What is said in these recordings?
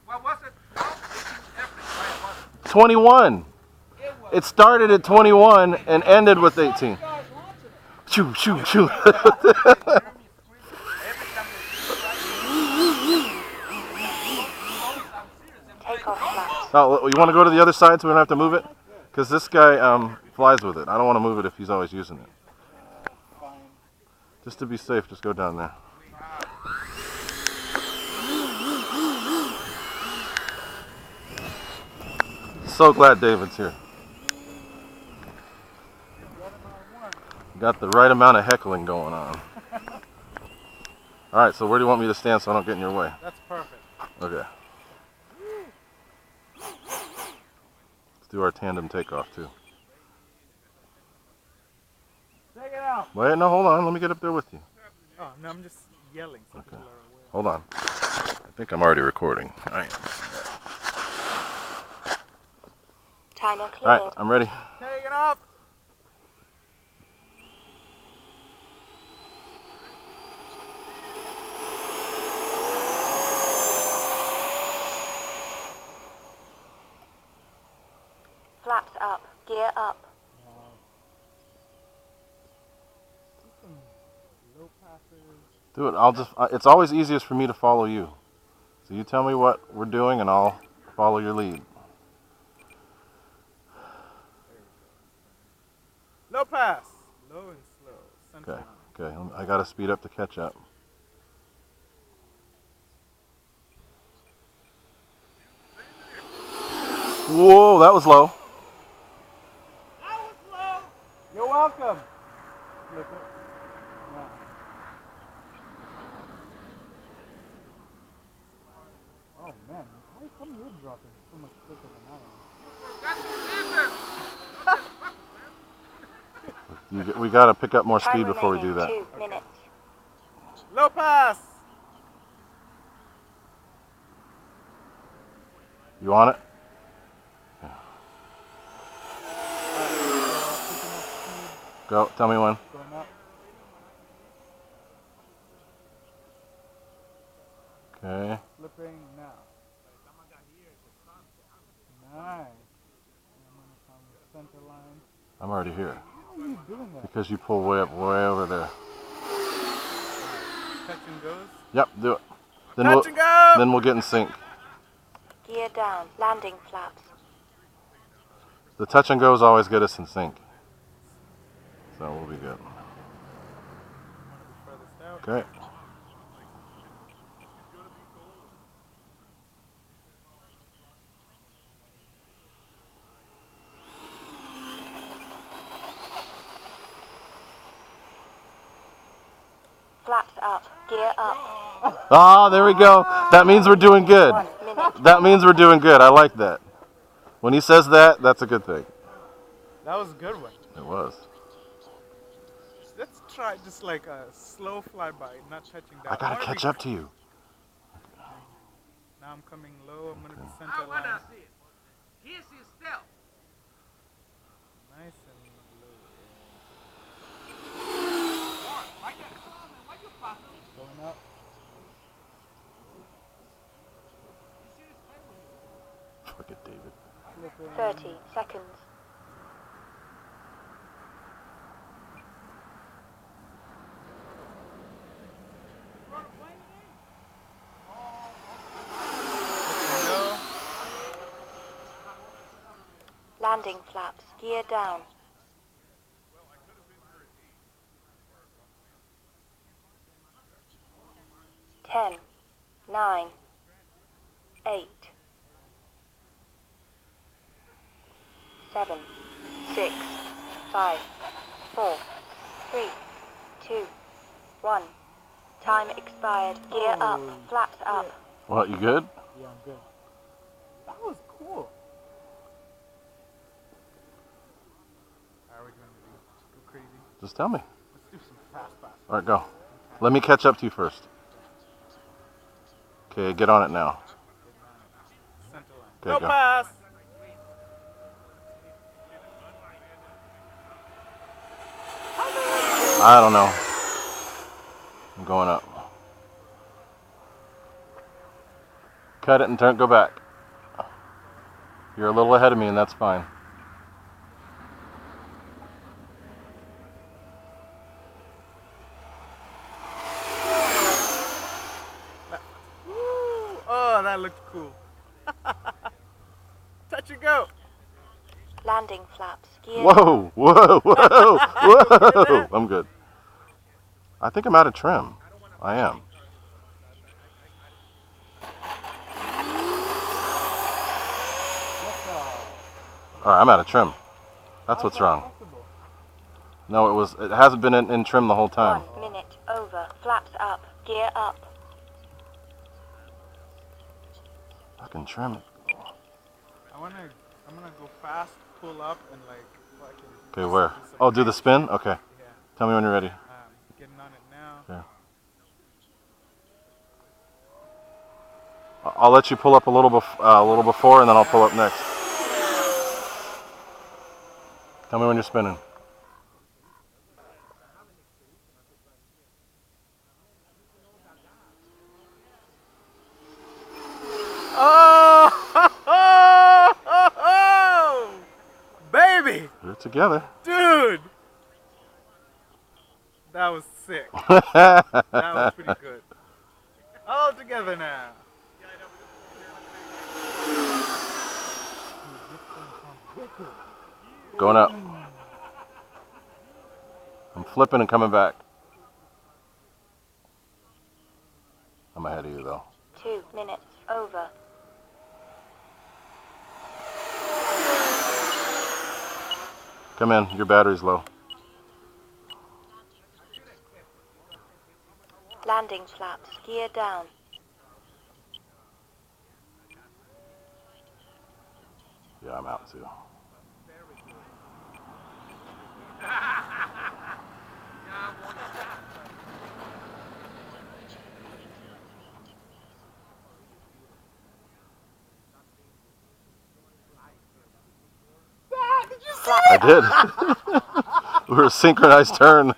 What was it? 21. It started at 21 and ended with 18. Shoo, shoo, shoo. Oh, you want to go to the other side so we don't have to move it? Because this guy flies with it. I don't want to move it if he's always using it. Just to be safe, just go down there. So glad David's here. Got the right amount of heckling going on. Alright, so where do you want me to stand so I don't get in your way? That's perfect. Okay. Let's do our tandem takeoff too. Take it out. Wait, no, hold on. Let me get up there with you. Oh, no, I'm just yelling. So okay. Hold on. I think I'm already recording. Alright. Timer cleared. Alright, I'm ready. Take it off. Flaps up. Gear up. Do it. It's always easiest for me to follow you. So you tell me what we're doing and I'll follow your lead. Low pass. Low and slow. Center Okay. I gotta speed up to catch up. Whoa, that was low. That was low. You're welcome. Oh man, how come you're dropping so much quicker than I am? We gotta pick up more speed before we do that. 2 minutes. Low pass. You on it? Yeah. Go. Tell me when. Going up. Okay. Flipping now. Nice. Center line. I'm already here. How are you doing that? Because you pull way over there. Touch and goes. Yep, do it. Touch and go. Then we'll get in sync. Gear down. Landing flaps. The touch and goes always get us in sync. So we'll be good. Okay. Flaps up. Gear up. Ah, there we go. That means we're doing good. That means we're doing good. I like that. When he says that, that's a good thing. That was a good one. It was. Let's try just like a slow flyby, not touching down. I gotta catch up to you. Now I'm coming low. I'm gonna be center line. Here's his step. Nice and low. Going up. Look at David. 30 seconds. Landing flaps. Gear down. 10, 9, 8, 7, 6, 5, 4, 3, 2, 1. Time expired. Gear up. Flaps up. What, you good? Yeah, I'm good. That was cool. Are we going to go crazy? Just tell me. Let's do some fast pass. All right, go. Let me catch up to you first. Okay, get on it now. Center line. Okay, No go. pass. I don't know. I'm going up. cut it and go back. You're a little ahead of me, and that's fine. Woo! Oh, that looked cool. Touch and go. Landing flaps. Gear Whoa, whoa, whoa, whoa! I'm good. I think I'm out of trim. I am. Alright, I'm out of trim. That's what's wrong. No, it hasn't been in trim the whole time. 1 minute over. Flaps up. Gear up. Fucking trim. I'm gonna go fast, pull up, and like fucking. Okay, where? Oh, do the spin? Okay. Yeah. Tell me when you're ready. Getting on it now. Yeah. I'll let you pull up a little before, and then I'll pull up next. Tell me when you're spinning. Oh, baby, Put it together. dude, that was sick. That was pretty good. All together now. Going up. I'm flipping and coming back. I'm ahead of you though. 2 minutes over. Come in, your battery's low. Landing flaps. Gear down. Yeah, I'm out too. I did. We were a synchronized turn.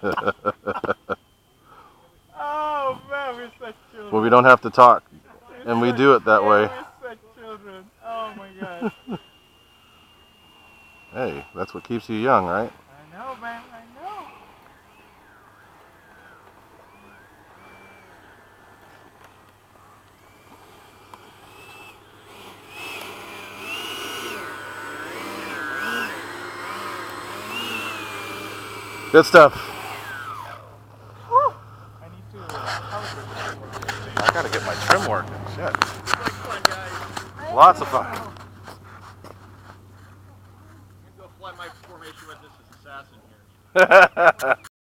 Oh man, we're such children. Well, we don't have to talk, and we do it that way. We're such children. Oh my god. Hey, that's what keeps you young, right? I know, man. I know. Good stuff. I need to calibrate. I gotta get my trim working. Shit. It's like fun, guys. Lots of fun. I'm gonna go fly my formation with this assassin here.